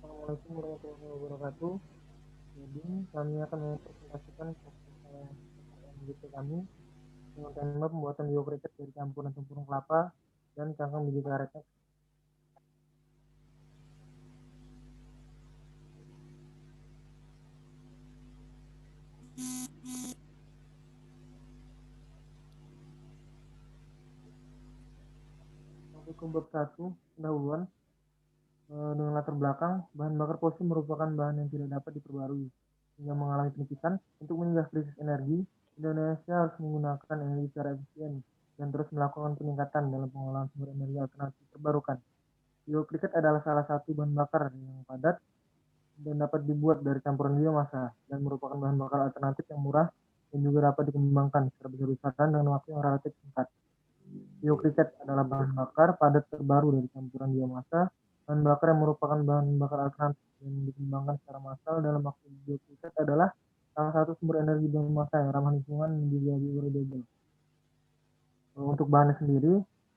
Assalamualaikum warahmatullahi wabarakatuh. Jadi kami akan mempresentasikan MGP kami dengan tema pembuatan biokriket dari campuran tempurung kelapa dan cangkang biji karetnya. Untuk bab 1, pendahuluan. Dengan latar belakang, bahan bakar fosil merupakan bahan yang tidak dapat diperbarui hingga mengalami penipisan. Untuk mencegah krisis energi, Indonesia harus menggunakan energi secara efisien dan terus melakukan peningkatan dalam pengolahan sumber energi alternatif terbarukan. Biokriket adalah salah satu bahan bakar yang padat dan dapat dibuat dari campuran biomasa dan merupakan bahan bakar alternatif yang murah dan juga dapat dikembangkan secara besar-besaran dengan waktu yang relatif singkat. Biokriket adalah bahan bakar padat terbaru dari campuran biomasa. Bahan bakar yang merupakan bahan bakar alternatif yang dikembangkan secara massal dalam waktu. Biokriket adalah salah satu sumber energi biomasa yang ramah lingkungan dan juga biodegradable. Untuk bahannya sendiri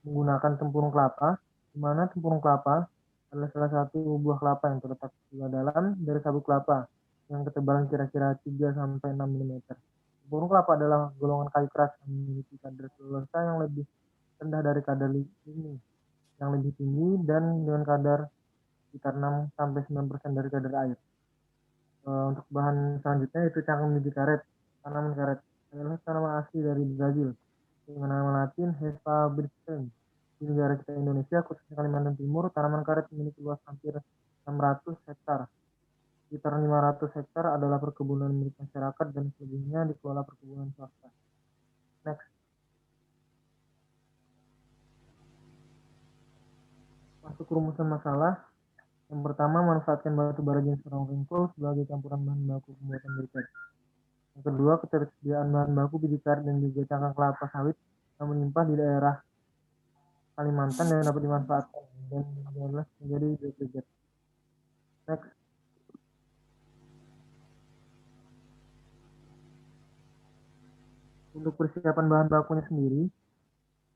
menggunakan tempurung kelapa, di mana tempurung kelapa adalah salah satu buah kelapa yang terletak di dalam dari sabut kelapa yang ketebalan kira-kira 3-6 mm. Tempurung kelapa adalah golongan kayu keras yang memiliki kadar selulosa yang lebih rendah dari kadar ini yang lebih tinggi dan dengan kadar sekitar 6-9% dari kadar air. Untuk bahan selanjutnya itu cangkang biji karet. Tanaman karet adalah tanaman asli dari Brazil dengan nama latin Hespa brisken. Di negara kita Indonesia, khususnya Kalimantan Timur, tanaman karet memiliki luas hampir 600 hektar. Sekitar 500 hektar adalah perkebunan milik masyarakat dan selebihnya dikelola perkebunan swasta. Next. Masuk rumusan masalah. Yang pertama, manfaatkan batu bara jenis ringkul sebagai campuran bahan baku pembuatan briket. Yang kedua, ketersediaan bahan baku biji karet dan juga cangkang kelapa sawit yang melimpah di daerah Kalimantan yang dapat dimanfaatkan dan menjadi biokriket. Next. Untuk persiapan bahan bakunya sendiri,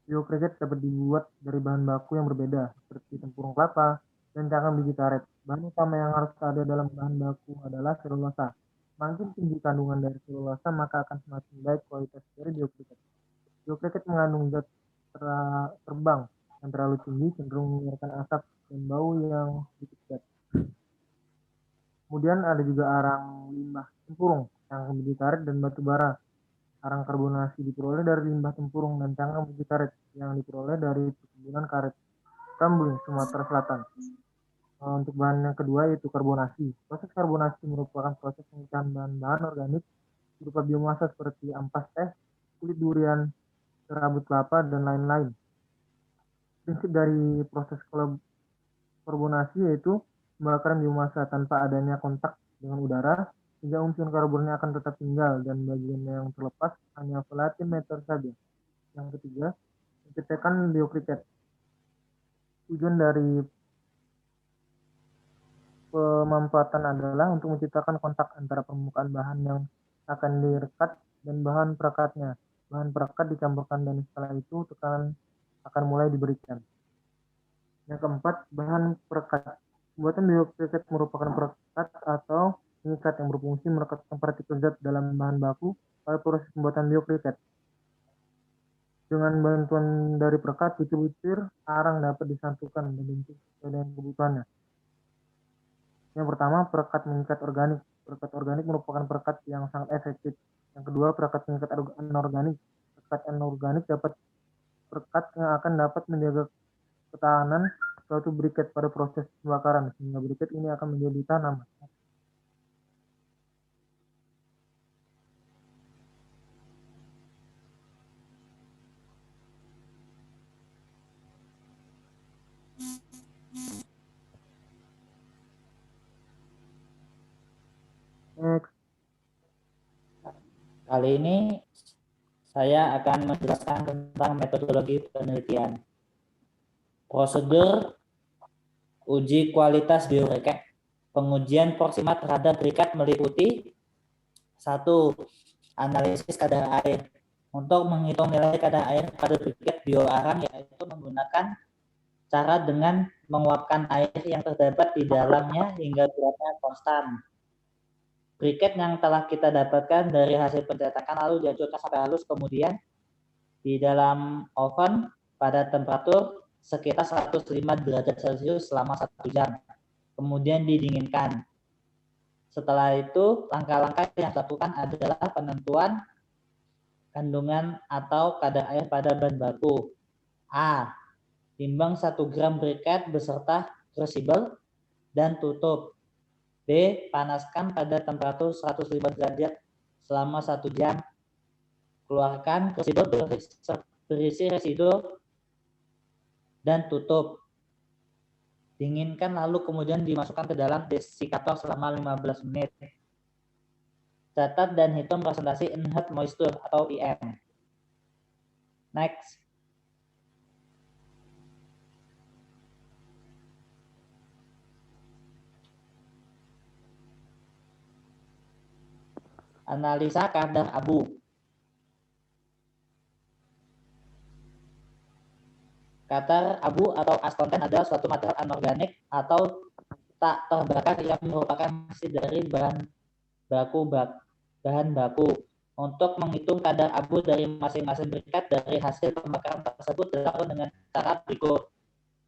biokriket dapat dibuat dari bahan baku yang berbeda, seperti tempurung kelapa dan cangkang biji karet. Bahan utama yang harus ada dalam bahan baku adalah selulosa. Semakin tinggi kandungan dari selulosa, maka akan semakin baik kualitas dari biokriket. Biokriket mengandung zat terbang yang terlalu tinggi, cenderung mengeluarkan asap dan bau yang sedikit zat. Kemudian ada juga arang limbah tempurung, cangkang biji karet dan batu bara. Arang karbonasi diperoleh dari limbah tempurung dan cangkang biji karet yang diperoleh dari perkebunan karet Tambun, Sumatera Selatan. Untuk bahan yang kedua yaitu karbonasi. Proses karbonasi merupakan proses pengecahan bahan-bahan organik berupa biomasa seperti ampas teh, kulit durian, serabut kelapa, dan lain-lain. Prinsip dari proses karbonasi yaitu pembakaran biomasa tanpa adanya kontak dengan udara, sehingga unsur karbonnya akan tetap tinggal dan bagian yang terlepas hanya volatimeter saja. Yang ketiga, menciptakan biokriket. Tujuan dari pemanfaatan adalah untuk menciptakan kontak antara permukaan bahan yang akan direkat dan bahan perekatnya. Bahan perekat dicampurkan dan setelah itu tekanan akan mulai diberikan. Yang keempat, bahan perekat. Pembuatan biokriket merupakan perekat atau pengikat yang berfungsi merekatkan partikel zat dalam bahan baku pada proses pembuatan biokriket. Dengan bantuan dari perekat, butir-butir arang dapat disatukan dan bentuk sesuai dengan kebutuhannya. Yang pertama, perekat mengikat organik. Perekat organik merupakan perekat yang sangat efektif. Yang kedua, perekat mengikat anorganik. Perekat anorganik dapat perekat yang akan dapat menjaga ketahanan suatu briket pada proses pembakaran, sehingga briket ini akan menjadi tanaman. Next. Kali ini saya akan menjelaskan tentang metodologi penelitian. Prosedur uji kualitas biokriket. Pengujian proksimal terhadap briket meliputi 1. Analisis kadar air. Untuk menghitung nilai kadar air pada briket bioarang yaitu menggunakan cara dengan menguapkan air yang terdapat di dalamnya hingga beratnya konstan. Briket yang telah kita dapatkan dari hasil pencetakan lalu dihancurkan sampai halus, kemudian di dalam oven pada temperatur sekitar 105 derajat Celcius selama 1 jam. Kemudian didinginkan. Setelah itu, langkah-langkah yang dilakukan adalah penentuan kandungan atau kadar air pada bahan baku. A. Timbang 1 gram briket beserta crucible dan tutup. B. Panaskan pada temperatur 105 derajat selama 1 jam. Keluarkan crucible berisi residu dan tutup. Dinginkan lalu kemudian dimasukkan ke dalam desikator selama 15 menit. Catat dan hitung presentasi inert moisture atau IM. Next. Analisa kadar abu. Kadar abu atau askonten adalah suatu material anorganik atau tak terbakar yang merupakan hasil dari bahan baku. Untuk menghitung kadar abu dari masing-masing briket dari hasil pembakaran tersebut dilakukan dengan cara berikut.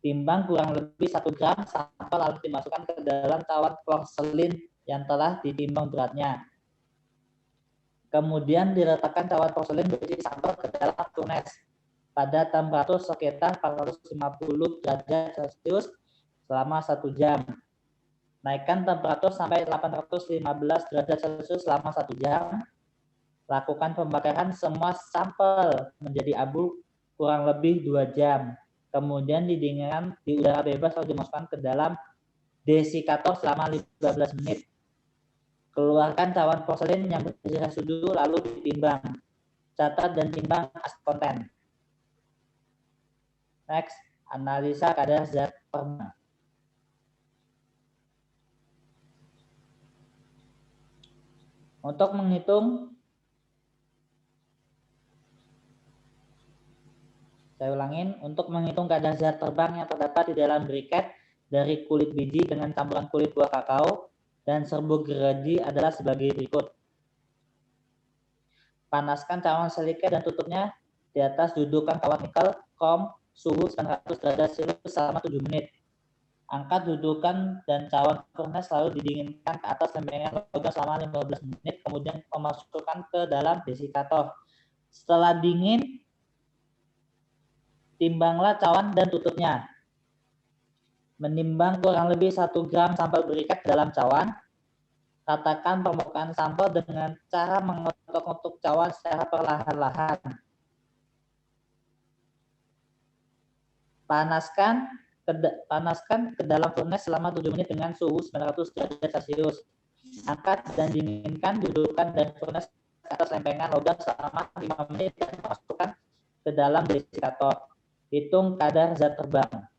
Timbang kurang lebih 1 gram sampel lalu dimasukkan ke dalam cawan porselin yang telah ditimbang beratnya. Kemudian diletakkan cawan porselin berisi sampel ke dalam furnace pada temperatur sekitar 450 derajat Celcius selama 1 jam. Naikkan temperatur sampai 815 derajat Celcius selama 1 jam. Lakukan pembakaran semua sampel menjadi abu kurang lebih 2 jam. Kemudian didinginkan di udara bebas lalu dimasukkan ke dalam desikator selama 15 menit. Keluarkan cawan porselin yang berisi residu lalu ditimbang. Catat dan timbang askonten. Next, analisa kadar zat terbang. Untuk menghitung, saya ulangin, untuk menghitung kadar zat terbang yang terdapat di dalam briket dari kulit biji dengan campuran kulit buah kakao dan serbuk gergaji adalah sebagai berikut. Panaskan cawan silika dan tutupnya di atas dudukan kawat nikel krom suhu 900 derajat Celcius selama 7 menit. Angkat dudukan dan cawan furnace lalu didinginkan ke atas lempengan logam selama 15 menit, kemudian memasukkan ke dalam desikator. Setelah dingin, timbanglah cawan dan tutupnya. Menimbang kurang lebih 1 gram sampel briket dalam cawan. Katakan permukaan sampel dengan cara mengotok-otok cawan secara perlahan-lahan. Panaskan ke dalam furnace selama 7 menit dengan suhu 900 derajat Celcius. Angkat dan dinginkan dudukan dan furnace ke atas lempengan logam selama 5 menit dan masukkan ke dalam desikator. Hitung kadar zat terbang.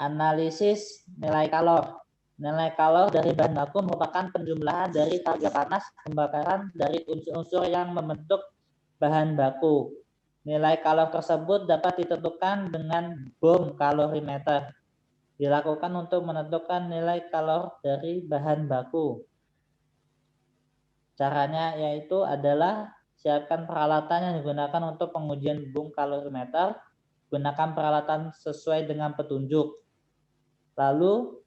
Analisis nilai kalor. Nilai kalor dari bahan baku merupakan penjumlahan dari harga panas pembakaran dari unsur-unsur yang membentuk bahan baku. Nilai kalor tersebut dapat ditentukan dengan bom kalorimeter. Dilakukan untuk menentukan nilai kalor dari bahan baku. Caranya yaitu adalah siapkan peralatan yang digunakan untuk pengujian bom kalorimeter. Gunakan peralatan sesuai dengan petunjuk. Lalu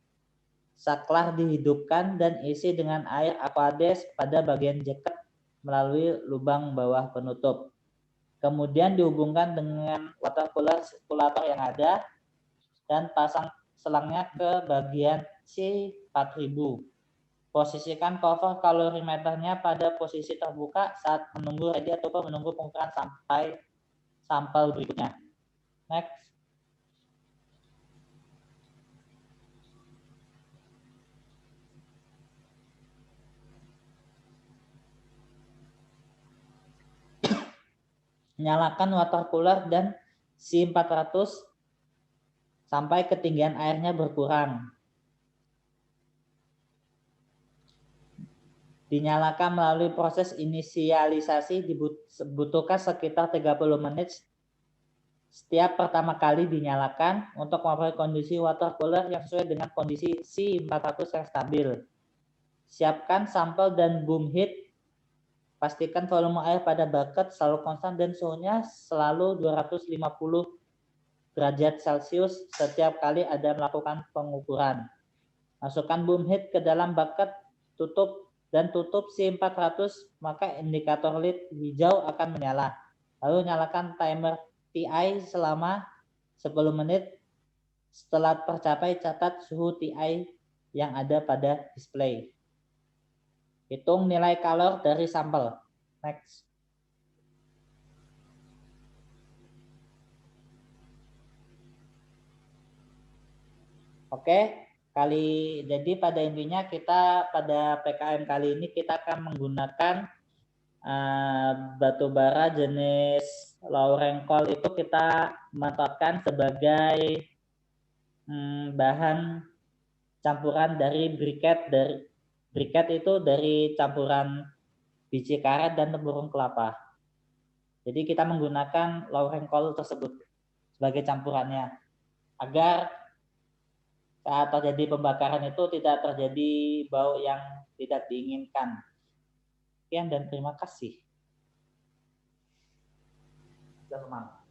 saklar dihidupkan dan isi dengan air aqueous pada bagian jaket melalui lubang bawah penutup. Kemudian dihubungkan dengan water cooler sirkulator yang ada dan pasang selangnya ke bagian C4000. Posisikan cover kalorimeternya pada posisi terbuka saat menunggu ready ataupun menunggu pengukuran sampai sampel berikutnya. Next. Nyalakan water cooler dan C400 sampai ketinggian airnya berkurang. dinyalakan melalui proses inisialisasi dibutuhkan sekitar 30 menit setiap pertama kali dinyalakan untuk memperoleh kondisi water cooler yang sesuai dengan kondisi C400 yang stabil. Siapkan sampel dan boom heat. Pastikan volume air pada bucket selalu konstan dan suhunya selalu 250 derajat Celcius setiap kali Anda melakukan pengukuran. Masukkan boom heat ke dalam bucket, tutup C400, maka indikator LED hijau akan menyala. Lalu nyalakan timer TI selama 10 menit. Setelah tercapai, catat suhu TI yang ada pada display. Hitung nilai kalor dari sampel. Next. Oke. Jadi pada intinya kita pada PKM kali ini kita akan menggunakan batu bara jenis Laurenkol itu kita manfaatkan sebagai bahan campuran dari briket. Briket itu dari campuran biji karet dan tempurung kelapa. Jadi kita menggunakan Laurenkol tersebut sebagai campurannya agar saat terjadi pembakaran itu tidak terjadi bau yang tidak diinginkan. Sekian dan terima kasih. Selamat.